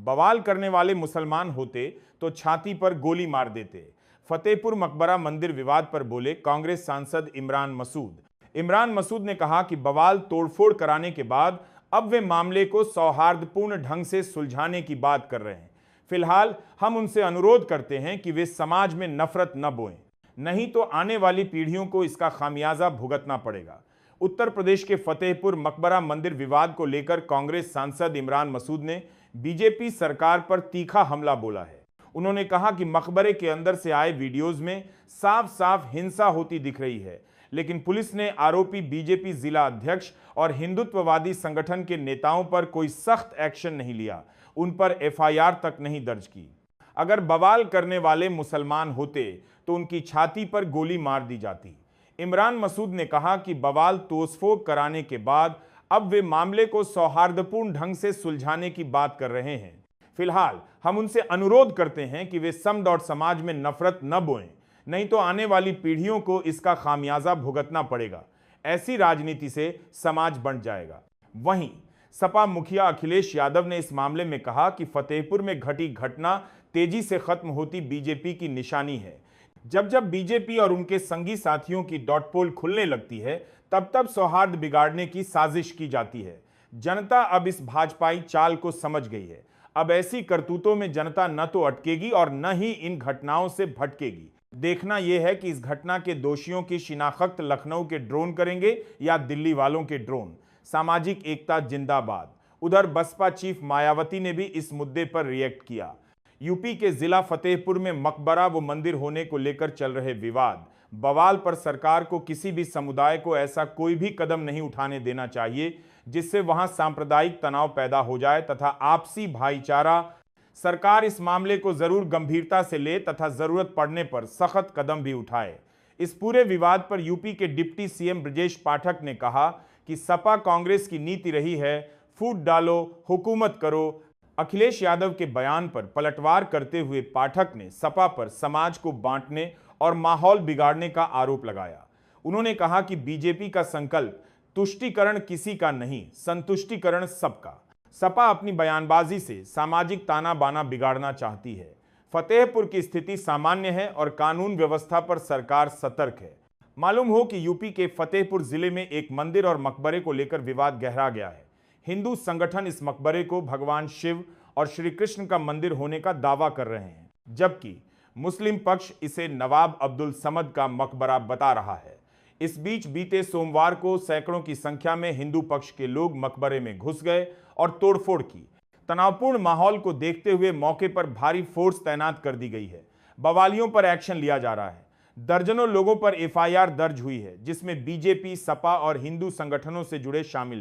बवाल करने वाले मुसलमान होते तो छाती पर गोली मार देते। फतेहपुर मकबरा मंदिर विवाद पर बोले कांग्रेस सांसद इमरान मसूद। इमरान मसूद ने कहा कि बवाल तोड़फोड़ कराने के बाद अब वे मामले को सौहार्दपूर्ण ढंग से सुलझाने की बात कर रहे हैं। फिलहाल हम उनसे अनुरोध करते हैं कि वे समाज में नफरत न बोएं, नहीं तो आने वाली पीढ़ियों को इसका खामियाजा भुगतना पड़ेगा। उत्तर प्रदेश के फतेहपुर मकबरा मंदिर विवाद को लेकर कांग्रेस सांसद इमरान मसूद ने बीजेपी सरकार पर तीखा हमला बोला है। उन्होंने कहा कि मकबरे के अंदर से आए वीडियोज में साफ साफ हिंसा होती दिख रही है, लेकिन पुलिस ने आरोपी बीजेपी जिला अध्यक्ष और हिंदुत्ववादी संगठन के नेताओं पर कोई सख्त एक्शन नहीं लिया, उन पर एफआईआर तक नहीं दर्ज की। अगर बवाल करने वाले मुसलमान होते तो उनकी छाती पर गोली मार दी जाती। इमरान मसूद ने कहा कि बवाल तोड़फोड़ कराने के बाद अब वे मामले को सौहार्दपूर्ण ढंग से सुलझाने की बात कर रहे हैं। फिलहाल हम उनसे अनुरोध करते हैं कि वे समद और समाज में नफरत न बोएं, नहीं तो आने वाली पीढ़ियों को इसका खामियाजा भुगतना पड़ेगा। ऐसी राजनीति से समाज बंट जाएगा। वहीं सपा मुखिया अखिलेश यादव ने इस मामले में कहा कि फतेहपुर में घटी घटना तेजी से खत्म होती बीजेपी की निशानी है। जब जब बीजेपी और उनके संगी साथियों की डॉट पोल खुलने लगती है, तब तब सौहार्द बिगाड़ने की साजिश की जाती है। जनता अब इस भाजपाई चाल को समझ गई है। अब ऐसी करतूतों में जनता न तो अटकेगी और न ही इन घटनाओं से भटकेगी। देखना यह है कि इस घटना के दोषियों की शिनाख्त लखनऊ के ड्रोन करेंगे या दिल्ली वालों के ड्रोन। सामाजिक एकता जिंदाबाद। उधर बसपा चीफ मायावती ने भी इस मुद्दे पर रिएक्ट किया। यूपी के जिला फतेहपुर में मकबरा व मंदिर होने को लेकर चल रहे विवाद बवाल पर सरकार को किसी भी समुदाय को ऐसा कोई भी कदम नहीं उठाने देना चाहिए जिससे वहां सांप्रदायिक तनाव पैदा हो जाए तथा आपसी भाईचारा। सरकार इस मामले को जरूर गंभीरता से ले तथा जरूरत पड़ने पर सख्त कदम भी उठाए। इस पूरे विवाद पर यूपी के डिप्टी सीएम ब्रजेश पाठक ने कहा कि सपा कांग्रेस की नीति रही है फूट डालो हुकूमत करो। अखिलेश यादव के बयान पर पलटवार करते हुए पाठक ने सपा पर समाज को बांटने और माहौल बिगाड़ने का आरोप लगाया। उन्होंने कहा कि बीजेपी का संकल्प तुष्टीकरण किसी का नहीं, संतुष्टीकरण सबका। सपा अपनी बयानबाजी से सामाजिक ताना बाना बिगाड़ना चाहती है। फतेहपुर की स्थिति सामान्य है और कानून व्यवस्था पर सरकार सतर्क है। मालूम हो कि यूपी के फतेहपुर जिले में एक मंदिर और मकबरे को लेकर विवाद गहरा गया है। हिंदू संगठन इस मकबरे को भगवान शिव और श्री कृष्ण का मंदिर होने का दावा कर रहे हैं, जबकि मुस्लिम पक्ष इसे नवाब अब्दुल समद का मकबरा बता रहा है। इस बीच बीते सोमवार को सैकड़ों की संख्या में हिंदू पक्ष के लोग मकबरे में घुस गए और तोड़फोड़ की। तनावपूर्ण माहौल को देखते हुए मौके पर भारी फोर्स तैनात कर दी गई है। बवालियों पर एक्शन लिया जा रहा है। दर्जनों लोगों पर एफआईआर दर्ज हुई है, जिसमें बीजेपी, सपा और हिंदू संगठनों से जुड़े शामिल हैं।